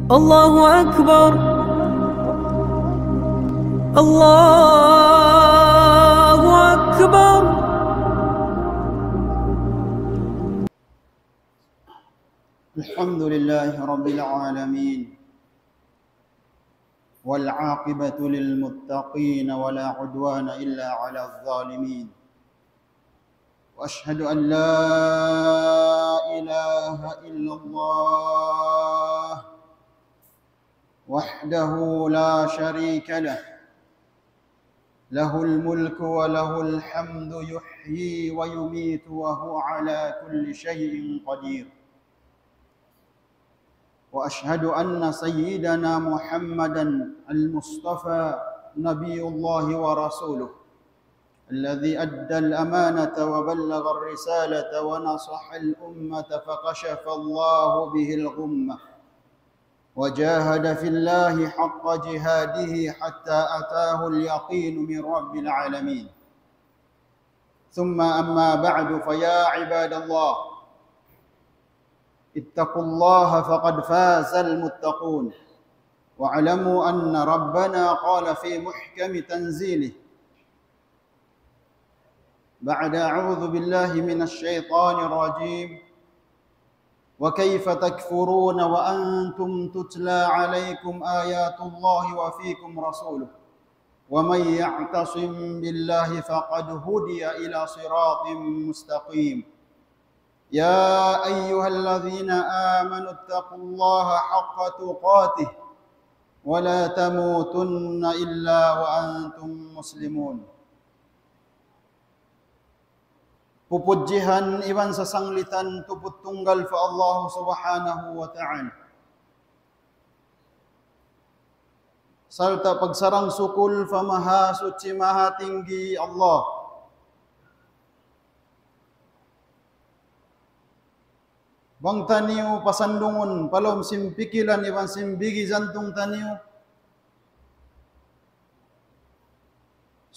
الله أكبر الله أكبر. الحمد لله رب العالمين والعاقبة للمتقين ولا عدوان إلا على الظالمين، وأشهد أن لا إله إلا الله وحده لا شريك له، له الملك وله الحمد يحيي ويميت وهو على كل شيء قدير. وأشهد أن سيدنا محمدا المصطفى نبي الله ورسوله الذي أدى الأمانة وبلغ الرسالة ونصح الأمة فكشف الله به الغمة وجاهد في الله حق جهاده حتى أتاه اليقين من رب العالمين. ثم أما بعد، فيا عباد الله اتقوا الله فقد فاز المتقون، واعلموا أن ربنا قال في محكم تنزيله بعد أعوذ بالله من الشيطان الرجيم: وكيف تكفرون وأنتم تتلى عليكم آيات الله وفيكم رسوله ومن يعتصم بالله فقد هدي إلى صراط مستقيم. يا أيها الذين آمنوا اتقوا الله حق تقاته ولا تموتن إلا وأنتم مسلمون. Pupujian iban sasanglitan tuput tunggal fa Allah subhanahu wa ta'ala. Salta pagsarang sukul fa maha suci maha tinggi Allah. Bang taniu pasandungun palom simpikilan iban simbigi jantung taniu.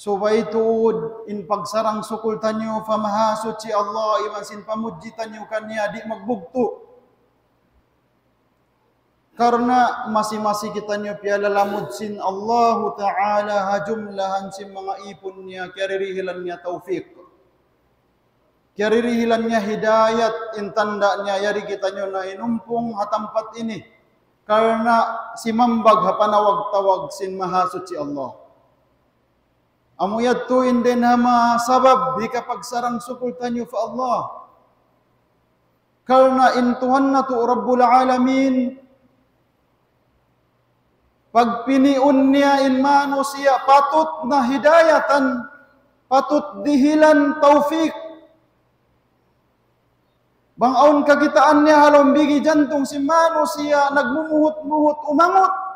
Subaitud in pagsarang sukul tanyo fa maha suci Allah iban sin pamuji tanyo kanya di magbugto. Karena masing-masing kita nyo piala lamud sin Allah Ta'ala hajumlahan sin mga ipon niya kiaririhilan niya taufik. Kiaririhilan niya hidayat intanda niya yari kita nyo na inumpong hatampat ini. Karena si mambag hapanawag-tawag sin maha suci Allah. Amuyad tu hindi na masabab di kapag sarang sukul tanyo fa Allah. Karena intuhan na tu Rabbul Alamin. Pagpiniun niya in manusia patut na hidayatan, patut dihilan taufik. Bangaon kagitaan niya halong bigi jantung si manusia nagmumuhut-muhut umangot.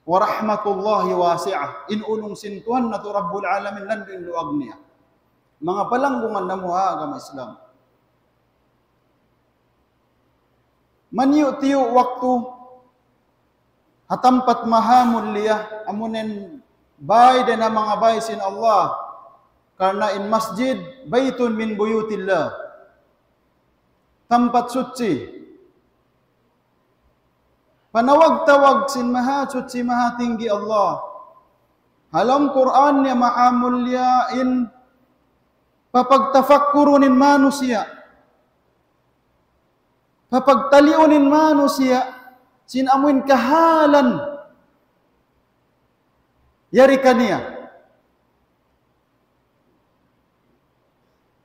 Warahmatullahi wasi'ah. Inulong sintuhan na to Rabbul Alamin landin luag niya. Mga palanggungan na muha agama Islam. Maniyu-tiyu waktu hatampat mahamul liyah amunin bay na mga bay sin Allah. Karena in masjid baitun min buyutillah. Tempat suci. Panawag-tawag sin maha suci maha tinggi Allah. Halam Quran niya mahamulyain papagtafakkurunin manusia. Papagtaliunin manusia sin amuin kahalan yari kaniya.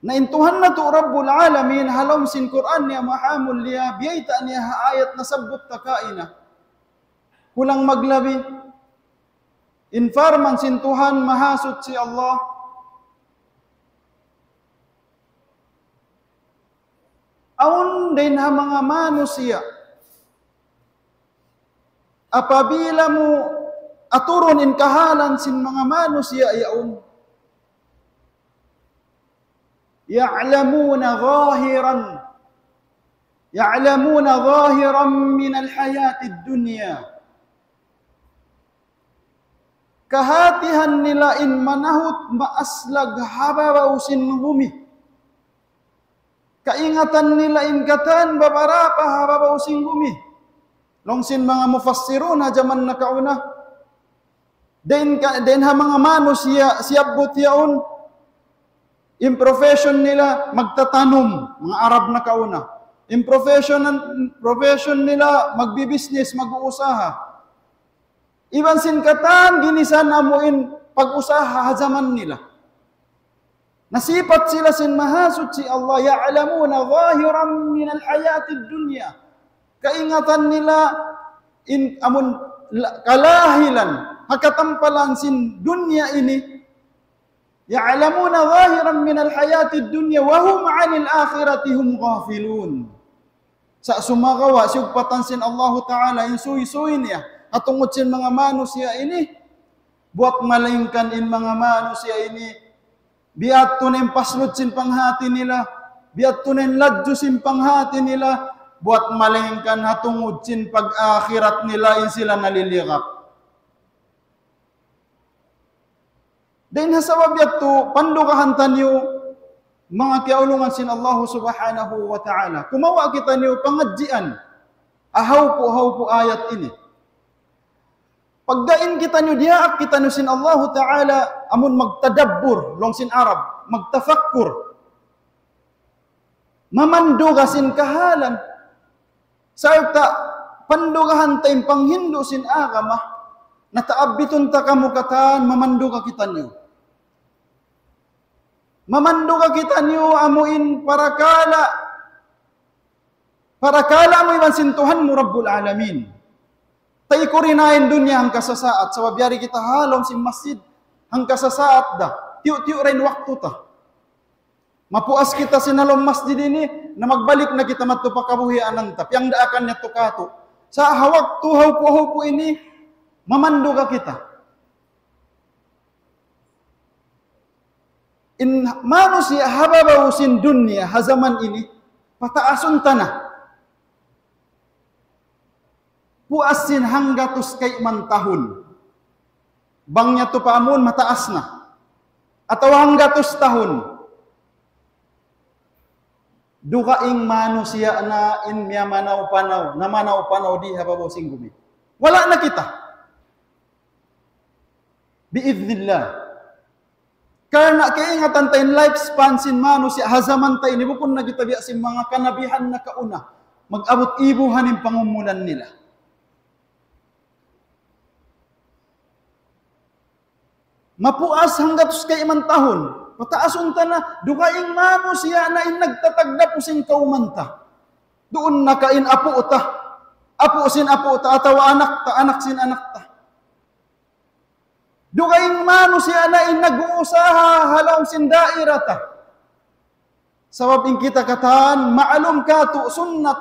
Na intuhan na to Rabbul Alamin halom sin Quran niya mahamul liya biyayta niya ayat na sabot takaina. Kulang maglabi. Infarman sin Tuhan mahasut si Allah. Aun din ha mga manusia. Apabila mo aturon in kahalan sin mga manusia yaon. يعلمون ظاهرا من الحياة الدنيا. Kahatihan nila in manahut maaslag habaw sin humi. Kaingatan nila ingkatan babarapa hababaw singgumi. Longsin mga mufassirun ha zaman na kauna. Den ha mga manos siyabot yaon. In profession nila magtatanong, mga Arab na kauna. In profession nila magbibisnes, mag-uusaha. Iban sinkatan ginisan amuin pag-usaha ha zaman nila. Nasipat sila sin mahasud si Allah, ya'lamuna zahiran min al-hayatid dunya. Kaingatan nila amun kalahilan, hakatampalan sin dunya ini. Ya'lamuna zahiran min al-hayatid dunya wa hum 'anil akhirati hum ghafilun. Sa sumagawa sugpatan sin Allah Ta'ala in suy-suy niya atungod sin mga manusia ini buat malingkan in mga manusia ini. Biat tunen paslud sin panghati nila, biat tunen ladju sin panghati nila, buat malingkan hatungod sin pag-akhirat nila in sila naliligap. Din hasabab yato pandukahan tanyo mga kiaulungan sin Allah Subhanahu wa Ta'ala. Kumawa kita niyo pangadjian. Ahaw po ayat ini. Pagdain kita nyo diyaak kita nyo sin Allah Ta'ala amun magtadabbur long sin Arab, magtafakkur. Mamanduga sin kahalan. Sarta pandugahan tayong panghindo sin agama nataabiton ta kamukatan mamanduga kita nyo. Mamanduga kita nyo amuin parakala mo iban sin Tuhan mo Rabbul Alamin. Tay ko rinain dunya ang kasasaat. Sa wabyari kita halom si masjid ang kasasaat da. Tiyo-tiyo rin waktu ta. Mapuas kita sinalom masjid ini na magbalik na kita matupakabuhian ng tap. Yang daakan niya tukato. Sa hawak tuhaw po ini, mamanduga kita. In manusia hababaw sin dunya hazaman ini, pataasun tanah. Puasin hanggatus kay man tahun. Bangnya to paamun mataas na. Ataw hanggatus tahun. Dukaing manusia na in miya manaw-panaw, na manaw-panaw di hababaw singgumi. Wala na kita. Biidhnillah. Karena kaingatan tayo lifespan sin manusia, hazaman tayo, nibukon na kita biya sin mga kanabihan na kauna, mag-abot ibuhan yung pangumulan nila. Mapuas hanggat kay iman tahon. Pataasun ta na, dukaing manusia na in nagtatagda po sin kaumanta. Doon nakain apo ta. Apo sin apo ta, atawa anak sin anak ta. Dukaing manusia na in nag-uusaha halaw sin daira ta. Sabab in kita kataan, maalum ka to sunnat,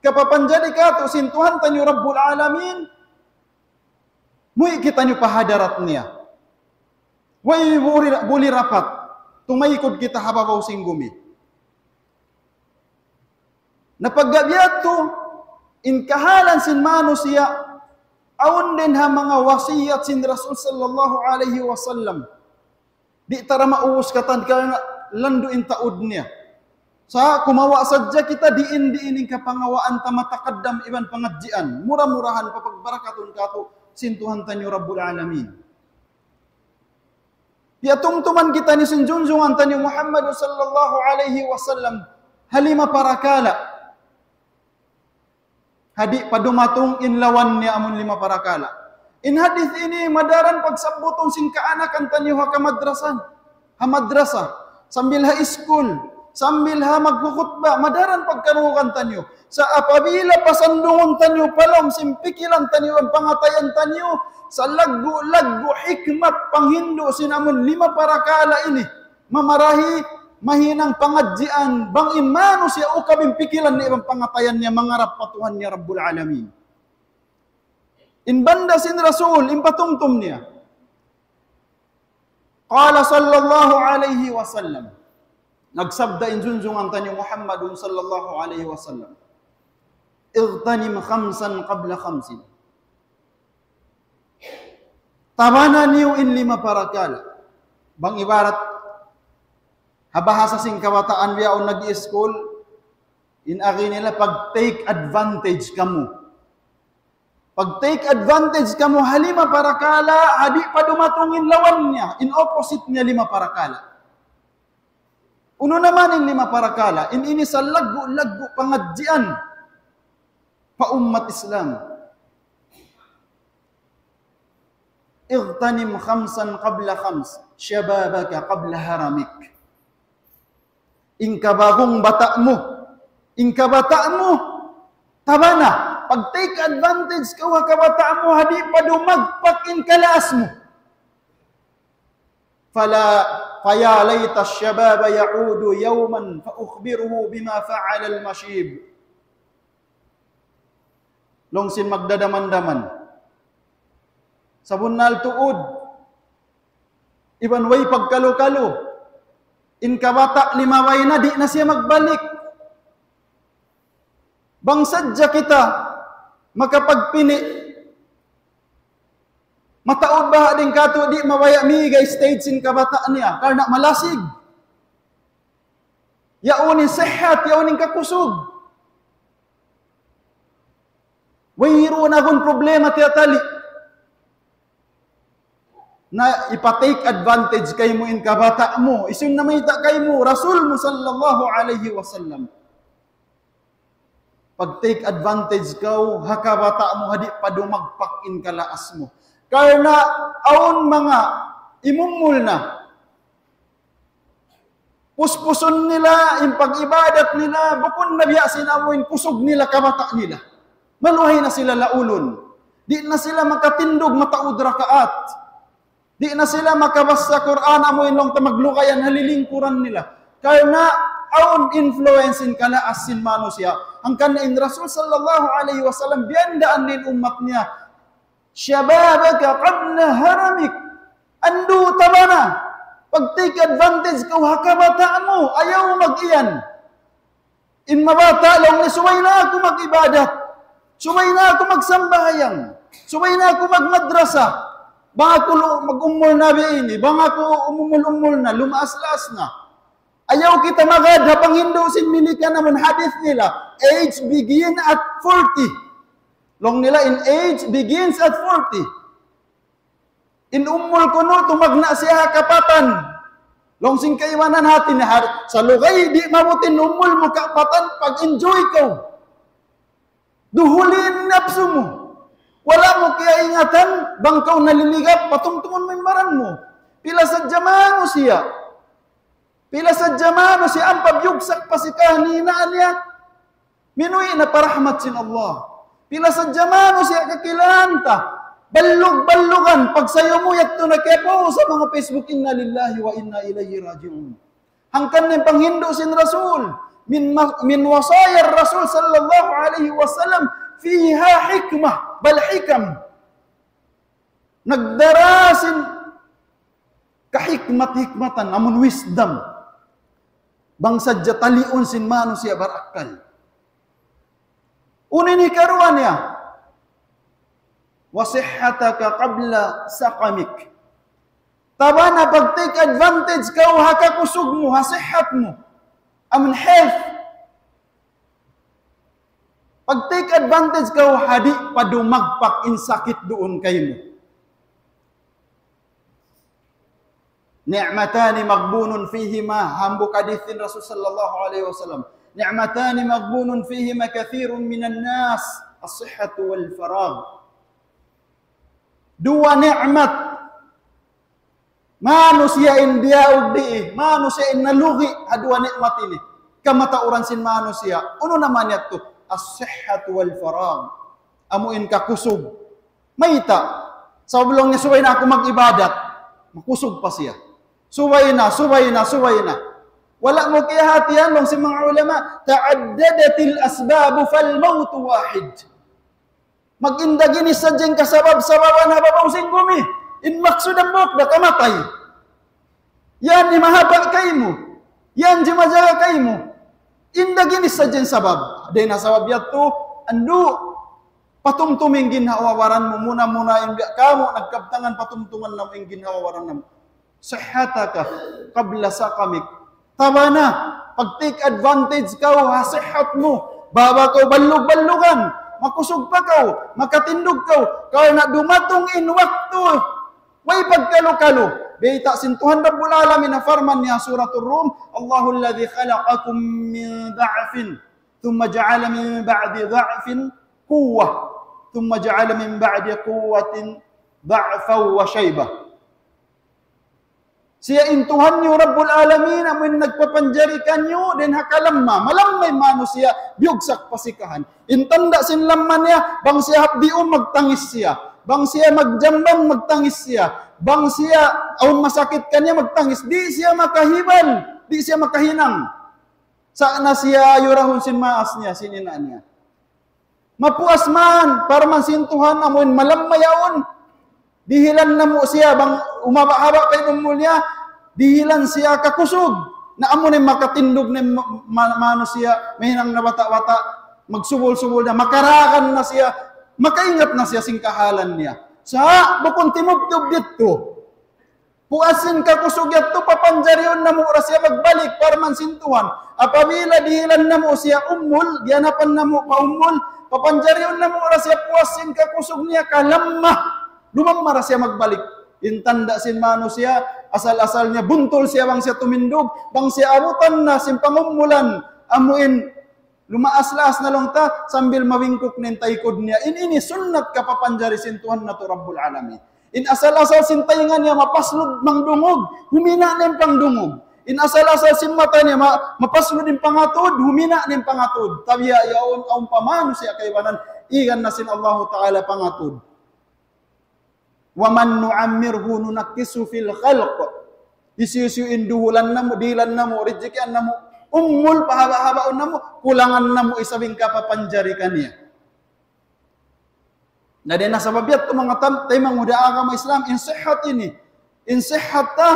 kapapanjali ka to sin Tuhan tanyo Rabbul Alamin, muy kita nyo pahadarat niya. Way buli rapat, tumaykod kita hababaw singgumi. Napaggabiat to, in kahalan sin manusia, aun din ha mga wasiyat sin Rasul sallallahu alaihi wasallam. Di tara mauus katan karena landuin taud niya. Sa kumawa sadya kita diin-diining kapangawaan ta matakaddam iban pangadjian. Murah-murahan papagbarakatun kato sin Tuhan tanyo Rabbul Alamin. Tungtuman kita ni sinjunjungan tanyo Muhammad sallallahu alaihi wasallam halima parakala. Hadi padumatong inlawan niya amun lima parakala. In hadith ini madaran pagsabutong sing kaanakan tanyo ha madrasa, sambil ha school, sambil ha magkukutba, madaran pagkanukan tanyo. Sa apabila pasandungon tanyo palom, simpikilan tanyo ang pangatayan tanyo, sa laggo hikmat panghindo sinamon lima parakala ini, mamarahi mahinang pangadjian, bang imano siya ukabing pikilan ni ibang pangatayan niya, mangarap patuhan niya Rabbul Alamin. In banda sin Rasul, impatungtum niya. Qala sallallahu alaihi wasallam, nagsabda injunjungan tanyo Muhammadun sallallahu alaihi wasallam, igtanim khamsan qabla khamsin. Tabanan niyo in lima parakala. Bang ibarat, habahasa sing kawataan biya o nag-i-school, Inagi nila pag take advantage kamo. Pag take advantage kamo halima parakala, hadi pa dumatungin lawan niya. In opposite niya 5 parakala. Uno naman in 5 parakala, in ini sa lagu-lagu pangadjian pa ummat Islam. Igtanim 5 qabla 5, syababaka qabla haramik. Ingka bagong bata mo, tabana. Pag take advantage ka wa kabata mo, hadi pa dumagpak in kalaas mo. Faya layta ash-shababa ya'udu yawman fa ukhbiruhu bima fa'ala al-mashib. Longsin magdadaman-daman. Sabunnal tuod. Iban way pagkalo-kalo. In kabata 5 way na, di na siya magbalik. Bangsadya kita, makapagpini, mataod ba din kato, di mawaya migay stage in kabata niya, karena malasig. Yaunin sehat, yaunin kakusog. Wayro na kung problema tiyatali. Na ipatake advantage kay mo in kabata mo. Isun na may kay mo, Rasul mo sallallahu alaihi wasallam. Pag take advantage ka, hakabata mo, hadi pa dumagpak in kalaas mo. Karena aon mga imumul na. Puspuson nila, yung pag-ibadat nila, bukon na biyasin amoin, kusog nila, kabata nila. Maluhay na sila laulon. Di na sila makatindog mataud rakaat. Di na sila makabasa Quran amoin long tamaglukayan halilingkuran nila. Karena aun influence in kalaas sin manusia. Ang kanin Rasul sallallahu alaihi wasallam biandaan din umat niya. Syababaka qabla haramik. Andu tabana. Pag take advantage ka hakabata mo, ayaw mag-iyan. In mabata lang ni suway na ako mag-ibadat. Suway na ako magsambayang. Suway na ako magmadrasa. Bang ako mag-umul na biini. Bang ako umul-umul na, lumaas-laas na. Ayaw kita magad, hapang Hindusin milika naman hadith nila. Age begin at 40. Long nila in age begins at 40. In umul kuno, tumagna siya kapatan. Long sing kaiwanan hatin sa lugay, di mabutin umul mo kapatan pag-enjoy ko. Duhulin napsu mo. Wala mo kaya ingatan, bangkaw naliligap, patungtungon mo yung maran mo. Pila sa jamano siya. Pila sa jamano siya, ang pabyugsak pa si kahinaan niya. Minuwi na parahmat sin Allah. Pila sa jamano siya kakilanta. Ballog-ballogan, pag sayo mo yato na kepo sa mga Facebook, inna lillahi wa inna ilayhi raji'un. Hangkan ng panghindo sin Rasul, min wasaya Rasul sallallahu alaihi wasallam, fiha hikmah, bal hikam. Nagdarasin kahikmat-hikmatan, amun wisdom. Bangsadya taliun sin manusia barakal. Unin ikaruan niya. Wasihhataka qabla saqamik. Tabana pag take advantage ka, hakakusog mo, hasihat mo. Amun health. Pag take advantage ka, hadi pa dumagpak in sakit doon kayo mo. Ni'matani magbunun fihima, hambuk hadithin Rasul sallallahu alaihi wasallam. Ni'matani magbunun fihima kathirun minan nas, as-sihhatu wal faragh. Dua ni'mat. Manusia india ugdi, manusia nalugi hadua nikmat ini. Kamatauran sin manusia. Uno naman yato, as-sihhatu wal faragh. Amuin ka kusog. Mayta. Sa bulong ni suway na ako mag-ibadat, makusog pa siya. Suway na. Wala mo kaya hatiyan long si mga ulama, ta'addadatil asbabu fal mautu wahid. Mag-indagini sa dyan kasabab-sababan hababaw singgumi. In maksudang buk na kamatay. Yan di mahaba kay mo. Yan di majaga kay mo. Indagini sa dyan sabab. Aday na sabab yato, ando, patumtuming ginhawawaran mo muna kamo nagkabtangan patumtuman na mo yung ginhawawaran mo. Sihhataka qabla saqamik. Tabana, pag-take advantage kau, hasihat mo, baba kau balug-balugan, makusog pa kau, makatindog kau, karena dumatong in waktu, way pagkalo-kalo. Beita sintuhan Rabbul Alamin na farman niya suratul Rum, Allahu alladhi khalaqakum min dha'fin, thumma ja'ala min ba'di dha'fin quwwah, thumma ja'ala min ba'di quwwatin dha'fa wa shaybah. Siya intuhan niyo Rabbul Alamin amin nagpapanjari kanyo din hakalamma malamay manusia biyugsak pasikahan. Intanda sin lamman niya bang siya hapdion magtangis siya. Bang siya magjambang magtangis siya. Bang siya aun masakit kanya magtangis. Di siya makahibal, di siya makahinang. Sana siya yurahon sin maas niya sinina niya. Mapuas man para man sintuhan amun malammayaon. Dihilan na mo siya, bang umaba-haba kay umul niya, dihilan siya kakusog. Na amo ni makatindog ni mano siya, mahinang na bata-bata, magsubol-subol na, makarakan na siya, makaingat na siya sing kahalan niya. Sa bukong timubtub dito, puasin kakusog yato, papanjaryon na mo siya magbalik, para man sintuhan. Apabila dihilan na mo siya umul, dianapan na mo paumul, papanjaryon na mo siya puasin kakusog niya, kalamma. Lumamara siya magbalik. Intanda sin mano siya, asal-asal niya, buntol siya bang siya tumindog, bang siya arutan na, sin pangumulan, amuin, lumaas-laas na lang ta, sambil mawingkok nin taykod niya. Ini sunnat kapapanjari sintuhan na to Rabbul Alamin. In asal-asal sin taingan niya, mapaslod mang dungog, humina na yung pangdungog. In asal-asal sin mata niya, mapaslod yung pangatod, humina na yung pangatod. Tabiya, yaon, aun pamano siya kaywanan, igan na sin Allah Ta'ala pangatod. Waman nu'ammirhu nunakkisu fil khalq. Isiusiuin duhulan na mo, dilan na mo, rejekian na mo, umul pahaba-habaon na mo, kulangan na mo isabing kapapanjari kaniya. Na din nasa babiyat mga tay manguda agama Islam, insihat ini. Insihat ta,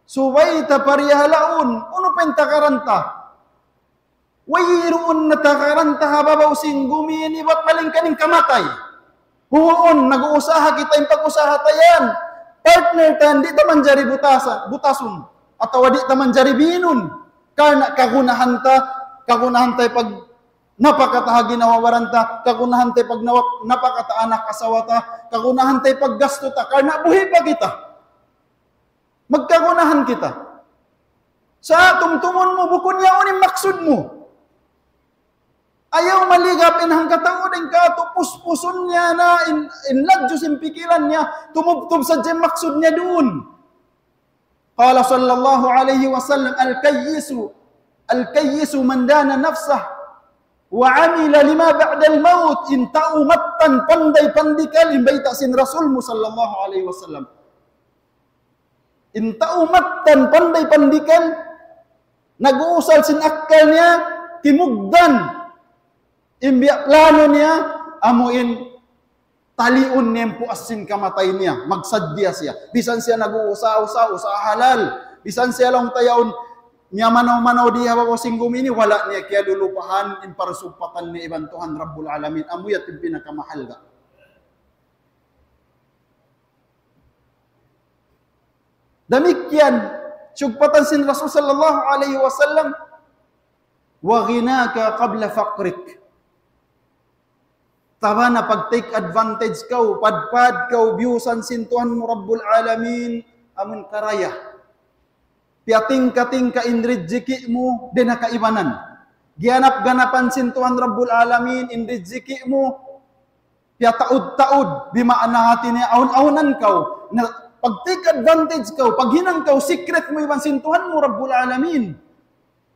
suwaita parihalaun, uno pentakaranta. Wayroon na takaranta hababaw singgumini, ba't maling kaning kamatay? Huon, nag-uusaha kita yung pag-usaha tayan. Partner tan, di taman jari butasun. Atawa di taman jari binun. Karena kagunahan tay pag napakataha ginawawaran ta, kagunahan tay pag napakata anak asawa ta, kagunahan tay pag gasto ta, karena buhi pa kita. Magkagunahan kita. Sa tumtumon mo, bukun yaon yung maksud mo. Ayaw maligapin hang kataudin ka, tupus-pusun niya na, inladyos yung pikiran niya, tumubtub sa dyan maksud niya doon. Qala sallallahu alayhi wa sallam, al-kayyisu man dana nafsah, wa amila lima ba'da al-maut, in ta'umattan panday-pandikal, imbayta sin Rasul mo sallallahu alayhi wa sallam. In ta'umattan panday-pandikal, nag-uusal sin akkal niya, timugdan, imbiya plano niya, amuin, taliun niya puasin kamatay niya, magsadya siya. Bisan siya nag-uusa-usa, usa halal. Bisan siya lang tayaon, niya manaw-manaw di hawa ko singgumini, wala niya kaya lulupahan, in parasupatan ni ibantuhan Rabbul Alamin. Amuyat yung pinakamahal ka. Damikyan, sugpatan sin Rasul sallallahu alaihi wasallam, wa ghinaka qabla faqrik. Tama na pag-take advantage kau, padpad kau, biusan sintuhan mo Rabbul Alamin, amun karaya. Piating-kating ka inrijiki mo, din nakaibanan. Gianap-ganapan sintuhan Rabbul Alamin, inrijiki mo, piataud-taud, bimaan natin niya, aun-aunan kau, na pag-take advantage kau, paghinang kau, secret mo ibang sintuhan mo Rabbul Alamin.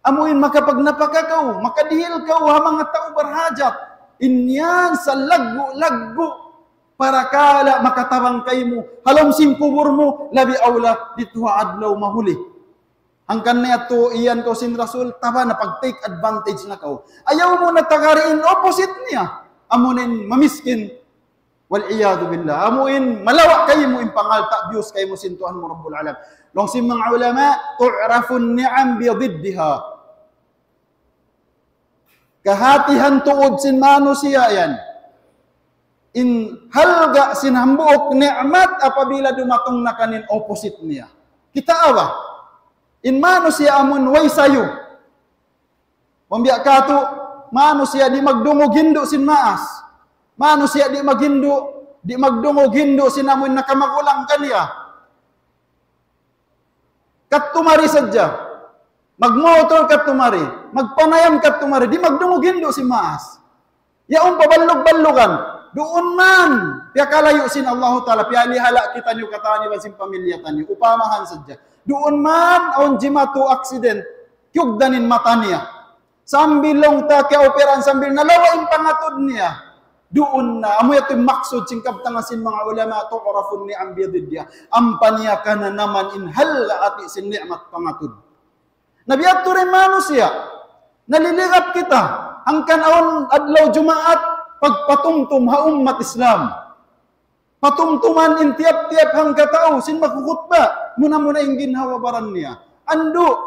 Amuin makapagnapaka kau, makadihil kau, ha mga tao barhajat, inyan sa laggo-laggo para kala makatabang kay mo. Halom simpubur mo, labi awla dito adlaw mahuli. Hangkan na ito, iyan ko sin Rasul, taba na pag-take advantage na kau. Ayaw mo na tagariin, opposite niya. Amunin, mamiskin. Wal-iyadu billah. Amuin, malawak kayo mo, impangalta, bius kayo mo sintuhan mo Rabbul Alam. Long sim mga ulama, tu'rafun ni'am biyadiddiha. Kahatihan tuod sin mano siya yan. In halga sinhambuok ni'mat apabila dumatong na kanin opposite niya. Kita awa. In mano siya amon way sayo. Pambiyak ka to, manusia di magdungog hindo sin maas. Manusia di magdungog hindo sin amoy nakamagulang kaniya. Kat tumari sadya. Magmotor kat tumari. Magpanayam kat tumari. Di magdungog hindo sin maas. Yaong paballog-ballogan. Doon man. Piya kalayo sin Allah Ta'ala. Piya lihala kita niyo katani ba sin pamilya tanyo. Upamahan sadya. Doon man aon jimatu accident. Kyugdanin mata niya. Sambil ta kaya operan sambil nalawain pangatod niya. Doon na, amo yato yung maksud, singkab tangasin mga ulama, tu'rafun ni'am biyadidya, ampaniya ka na naman inhal ati sin ni'mat pangatod. Nabiat to rin manusia, naliligap kita, hangkan aon adlaw jumaat, pagpatumtum ha ummat Islam. Patumtuman in tiap-tiap hang katao, sin makukutba, muna-muna yung ginhawabaran niya. Ando,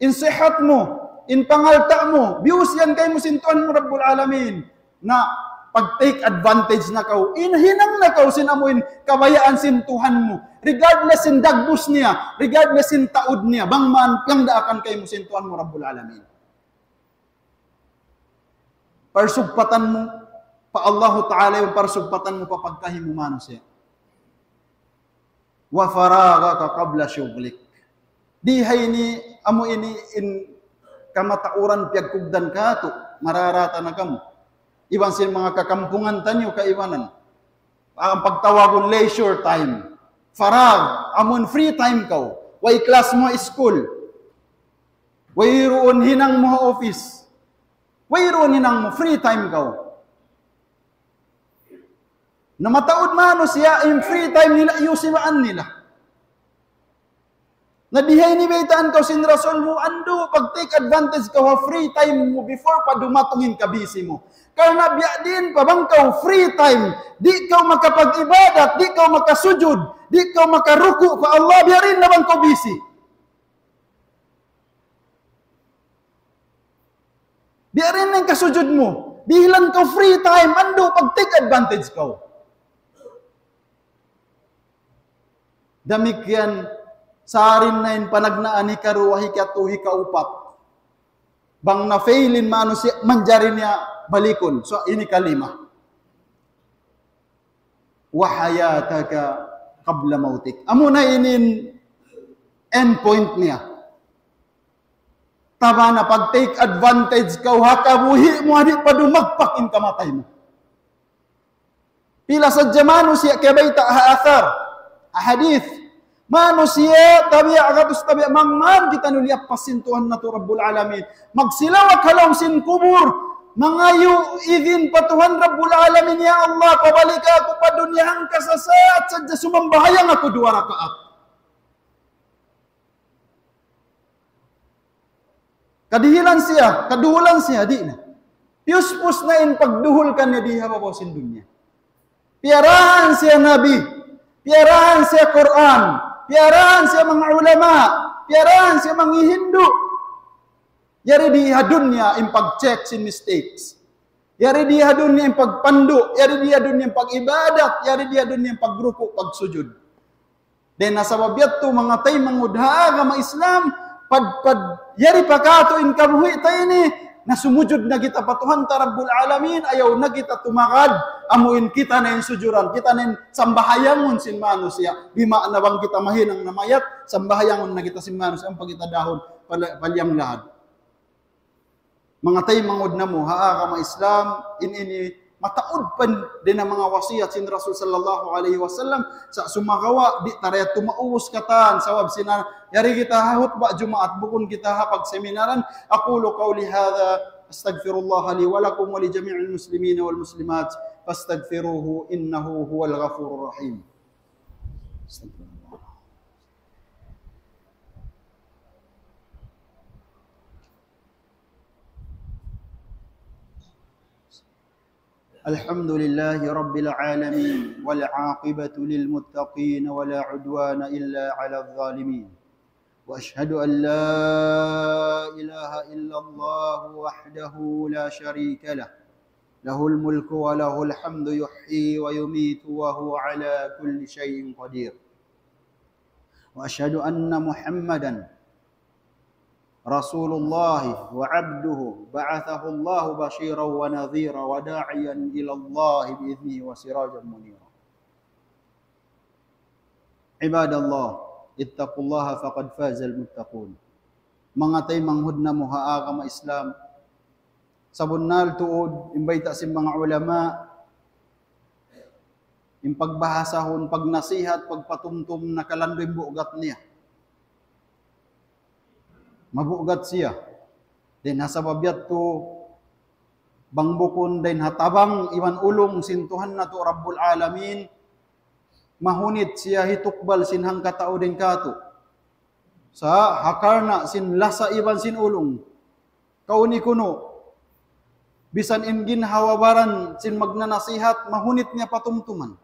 in sihat mo, in pangalta mo, bius yan kay mo sintuan mo Rabbul Alamin, na pag-take advantage na kau, inhinang na kau sinamuin kabayaan sin Tuhan mo. Regardless sin dagbus niya, regardless sin taod niya, bang man piyang daakan kay mo sin Tuhan mo Rabbul Alamin. Parsugpatan mo, pa Allahu Ta'ala yung parsugpatan mo pa pagkahim mo manusia. Wa faraga ka qabla syuglik. Dihay ni, amo ini in kamatauran piyagkugdan ka to, mararata na kamo. Iban sin mga kakampungan tanyo kaibanan. Ang pagtawagon leisure time. Farag, amon free time kaw. Way class mo school. Way roon hinang mo office. Way roon hinang mo free time kaw. Namataod mano siya yung free time nila iusimaan nila. Nadihay ni baitaan kaw sin rason mo ando pag take advantage kaw ha free time mo before pa dumatungin ka busy mo. Karena biya din pa bang kaw free time, di kaw makapag-ibadat, di kaw makasujud, di kaw makaruku pa Allah, biya rin na bang kaw busy. Biya rin ng kasujud mo, bihilan kaw free time, ando pag take advantage kaw. Damikyan, sarin na in panagnaan ni karuwahi katuhi kaupat. Bang na-failin maano si manjari niya balikon. So, ini kalima. Wahayataka qabla mautik. Amo na inin endpoint niya. Tama na, pag take advantage ka, hakabuhi mo, hadit pa dumagpak in kamatay mo. Pila sa jamano siya, kaya ba'y ta'athar, hadith, manusia tabi'a katus tabi'a mangman kita nuliap pasintuhan na to Rabbul Alamin. Magsilawak halaw sin kubur. Mangayo idin patuhan Rabbul Alamin ya Allah. Pabalik ako pa dunyahang kasasaat sadya sumambahayang ako 2 rakaat. Kadihilan siya, kaduhulan siya, di na. Piuspus na in pagduhul ka niya diha pa sin dunya. Piarahan siya Nabi. Piarahan siya Quran. Piarahan siya mga ulama, piarahan siya mga Hindu. Yari di hadun niya yung pag-check sin mistakes. Yari di hadun niya yung pagpandu, yari di hadun niya yung pag-ibadat, yari di hadun niya yung pagruko, pagsujud. Then nasa babiat to mga tay mangudha nga mga Islam, yari pakato in kabuhi tayo ni, nasumujud na kita patuhan ta Rabbul Alamin, ayaw na kita tumakad, amuin kita na yung sujuran, kita na yung sambahayangon sin manusia, bima na bang kita mahinang namayat, sambahayangon na kita sin manusia, ang pagita dahon, palyang lahad. Mga tay mangod na mo, haa ka mga Islam, ini mataod pa din ang mga wasiyat sin Rasul sallallahu alaihi wasallam, sa sumagawa, di tarayat tumauus katan, sawab sinan, yari kita hahut ba Jumaat, bukun kita hapag seminaran, aqulu qawli hadha, astaghfirullah li walakum wa li jami'il muslimin wal muslimat, fastaghfiruhu innahu huwal ghafurur rahim. الحمد لله رب العالمين والعاقبة للمتقين ولا عدوان إلا على الظالمين وأشهد أن لا إله إلا الله وحده لا شريك له له الملك وله الحمد يحيي ويميت وهو على كل شيء قدير وأشهد أن محمدا Rasulullah wa 'abduhu ba'athahu Allah basyiran wa nadhira wa da'iyan ila Allah bi'idhnihi wa sirajan munira. Ibadallah, ittaqullaha faqad fazal muttaqun. Mga tay manghud na mo haa ka Islam. Sabunnal tuod imbay ta sim mga ulama impagbahasahon, pagnasihat, pagpatumtum na kalandoy buugat niya. Mabuugat siya. Then nasababiyat to bangbukon din hatabang iwan ulong sintuhan na to Rabbul Alamin. Mahunit siya hitukbal sinhang katao din kato. Sa hakarna sin lasa iban sin ulong. Kauni kuno. Bisan in ginhawabaran sin magnanasihat, mahunit niya patumtuman.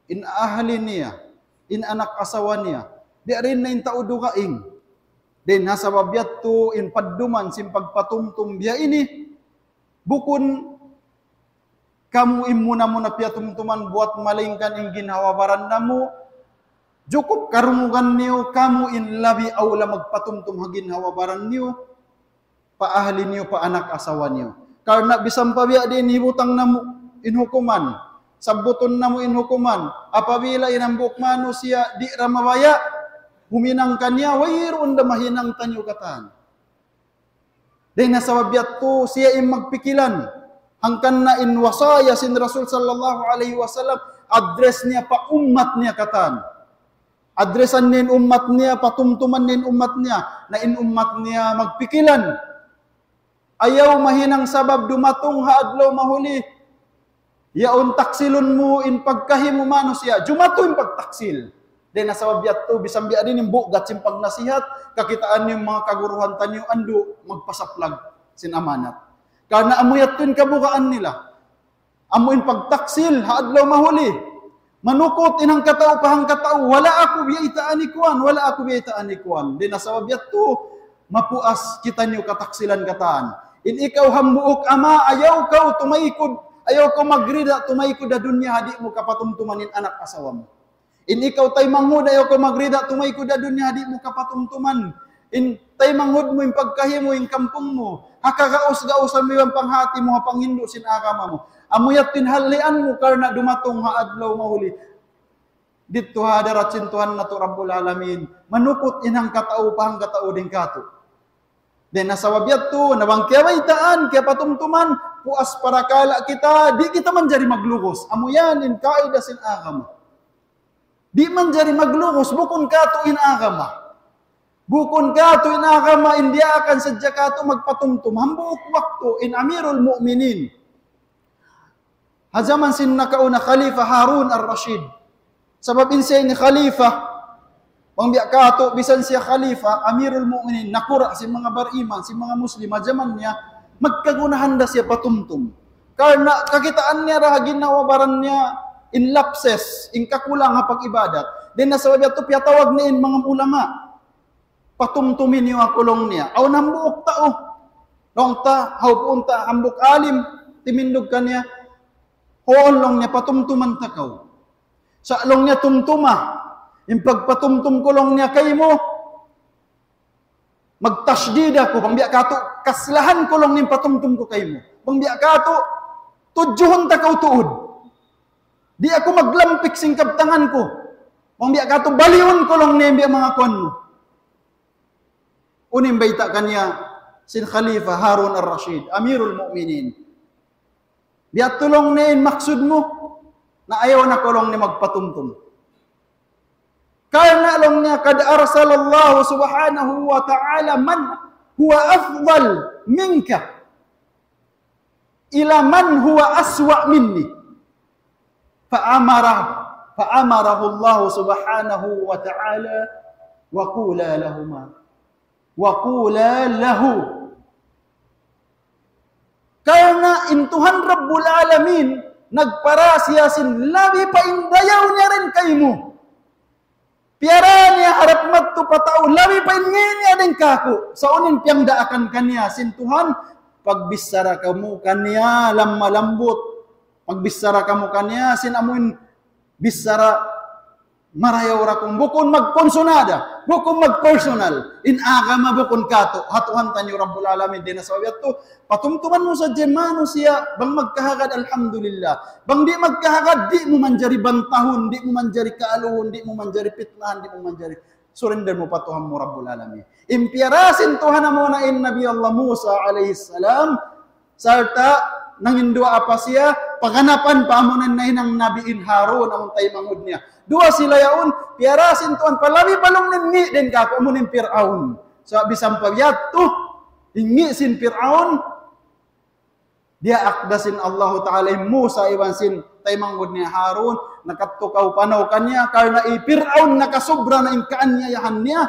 In ahli niya, in anak asawa niya, di rin na in taudo kaing. Din nasababiyat to in padduman sin pagpatumtum biya ini, bukun kamu imuna mo na piyatumtuman buat malingkan in ginhawabaran na mo, jukup karungugan niyo, kamu in labi awla magpatumtum hagin hawabaran niyo, paahli niyo, pa anak asawa niyo. Karena bisang pabiya din hibutang na mo inhukuman, sabuton na mo inhukuman, apabila inambuk manusia di ramabaya, huminang kanya, wayroon da mahinang tanyo katan. Dahil nasababiyat to, siya im magpikilan, hangkan na in wasaya sin Rasul sallallahu alaihi wasallam, address niya pa umat niya katan. Adresan niya in umat niya, patumtuman niya in umat niya, na in umat niya magpikilan. Ayaw mahinang sabab dumatong haadlaw mahuli. Yaon taksilon mo in pagkahimo manusia. Jumato in pagtaksil. Then nasababiyat to, bisang biya din yung bugat sin pagnasihat, kakitaan yung mga kaguruhan tanyo, ando magpasaplag sin amanat. Karena amuyat to in kabukaan nila. Amuin pagtaksil, haadlaw mahuli. Manukot inang katao pahang katao, wala ako biyaitaan ni kuan, wala ako biyaitaan ni kuan. Then nasababiyat to, mapuas kita niyo kataksilan kataan. In ikaw hambuok ama, ayaw kau tumaykod, ayaw kau magrida, tumaykod da dunya, hadi mo kapatumtumanin anak asawa mo. In ikaw tay manghud, ayaw kau magrida, tumaykod da dunya, hadi mo kapatumtuman. In tay manghud mo, in pagkahimo, in kampung mo, hakakaos-gaosan mo yung panghati mo, pangindo sin agama mo. Amuyat tinhalian mo, karna dumatong haadlaw mahuli. Dito hadarat sintuhan na to Rabbul Alamin, manukot inang katao pahang katao din kato. Then nasawabiyat to, nabangkiyaway taan, kaya patumtuman, puas para kala kita, di kita man jari maglugos. Amo yan, in kaida sin agama. Di man jari maglugos, bukon kato in agama. Bukon kato in agama, hindi akan sadya kato magpatumtum. Hambuok wakto in Amirul Mu'minin. Hazaman sin nakauna Khalifa Harun al-Rashid. Sabab insay ni Khalifa, pangbiya kato, bisan siya Khalifa, Amirul Mu'minin, nakura si mga bariman, si mga Muslim, zaman niya, magkagunahan da siya patumtum. Karena kakitaan niya rahagin na wabaran niya in lapses, in kakulang ha pag-ibadat. Then nasabi ito, piyatawag niya in mga ulama. Patumtumin niyo ang kulong niya. Aw nambuok tao. Long ta, haupunta, hambuk alim, timindog ka niya. Hoon long niya, patumtuman takaw. Sa long niya tumtuma. Yung pagpatumtum kulong niya kay mo, magtashdid ako, pangbiya kato, kaslahan kulong niyang patumtum ko kay mo. Pangbiya kato, tudjuhon takaw tuod. Di ako maglampik sing kabtangan ko. Pangbiya kato, baliyon kulong niya mga kuan mo. Unim baita kanya, sin Khalifa Harun al-Rashid, Amirul Mu'minin. Biya tulong niya maksud mo, na ayaw na kulong niya magpatumtum. Karena long niya kad arsalallahu subhanahu wa ta'ala man huwa afdal minka ila man huwa aswa minni. Fa'amarahu Allah subhanahu wa ta'ala wa qula lahuma. Wa qula lahu. Karena intuhan Rabbul Alamin nagparasyasin labi pa indayaw niya rin kaymo. Piara niya harap matto patao, labi pa niya din kako. Sa unin piyang daakan kanya, sintuhan, pagbisara kamu kanya, malambot. Pagbisara kamu kanya, sinamuin bisara, marayaw ra kung bukon magkonsonada, bukon magpersonal, in agama bukon kato, hatuhan tanyo Rabbul Alamin din na sa to, patumtuman mo sa jemano siya, bang magkahagad alhamdulillah, bang di magkahagad, di mo manjari bantahon, di mo manjari kaaluhon, di mo manjari pitnahan, di mo manjari, surrender mo patuhan mo Rabbul Alamin. Impiyarasin tuhan na mo na in Nabi Allah Musa alaihi salam, sarta, nangindua apa siya, paganapan paamunan na ng Nabiin Harun ang tay mangud niya. Dua sila yaon, piarasin tuan palami balong ningi din kako amunin Fir'aun. So bisang pagyat to, ingi sin Fir'aun, dia akdasin Allah Ta'ala Musa iwan sin tay mangud niya Harun, nakatukaw panaw kanya, karena Fir'aun nakasobra na inkaan niya yahan niya,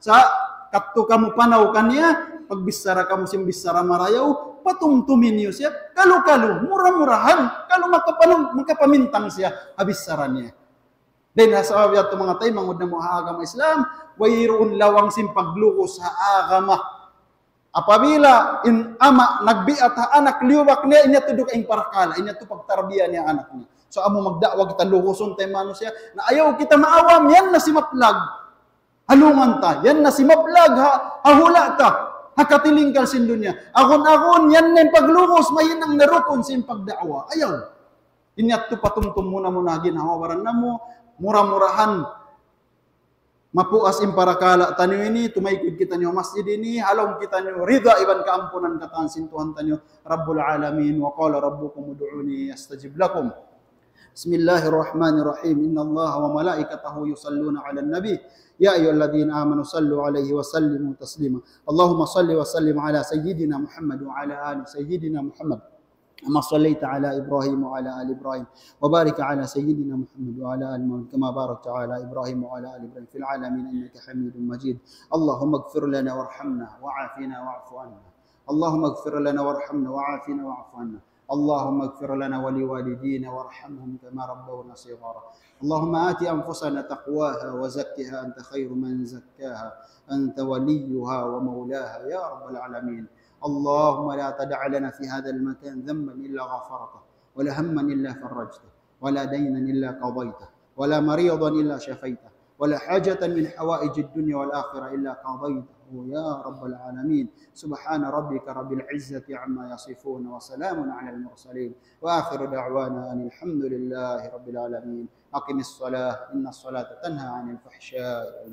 sa katuka mo panaw kanya, pagbisara kamu simbisara marayaw, patumtumin niyo siya, kalu-kalu, murah-murahan, kalau makapamintang siya, habissaran niya. Then, sa abiyat mga tayo, mangod na mga agama Islam, wayroon lawang simpagluko sa agama. Apabila, in ama, nagbiat ha anak, liwak niya, inya tudok ang parakala, inya to pagtarbiya niya anak niya. So, amo magdawag kita lukuson tayo mano siya, na ayaw kita maawam, yan na si maplag. Halungan ta, yan na si maplag, hahula ta. Hakatiling kal sin dunya. Akon-akon, yan na yung paglungos, mahinang narukon sin pagdaawa. Ayaw. Inyat to patumtum muna ginawawaran na mo, murah-murahan. Mapuas imparakala tanyo ini, tumaykid kita nyo masjid ini, halong kita nyo, rida iban kaampunan katan sintuhan tanyo, Rabbul Alamin, wa qala rabbukum udu'uni astajib lakum. Bismillahirrahmanirrahim. Inna Allah wa malaikatahu yusalluna ala nabi. يا أيها الذين آمنوا صلوا عليه وسلموا تسليما اللهم صل وسلم على سيدنا محمد وعلى آل سيدنا محمد كما صليت على إبراهيم وعلى آل إبراهيم وبارك على سيدنا محمد وعلى آل محمد كما باركت على إبراهيم وعلى آل إبراهيم في العالمين إنك حميد مجيد اللهم اغفر لنا وارحمنا وعافنا واعف عنا اللهم اغفر لنا وارحمنا وعافنا واعف عنا اللهم اغفر لنا ولوالدينا وارحمهم كما ربونا صغارا اللهم آت أنفسنا تقواها وزكها أنت خير من زكاها أنت وليها ومولاها يا رب العالمين اللهم لا تدع لنا في هذا المكان ذنبا إلا غفرته ولا هما إلا فرجته ولا دينا إلا قضيته ولا مريضا إلا شفيته ولا حاجة من حوائج الدنيا والآخرة إلا قضيته يا رب العالمين سبحان ربك رب العزة عما يصفون وسلام على المرسلين وآخر دعوانا أن الحمد لله رب العالمين أقم الصلاة إن الصلاة تنهى عن الفحشاء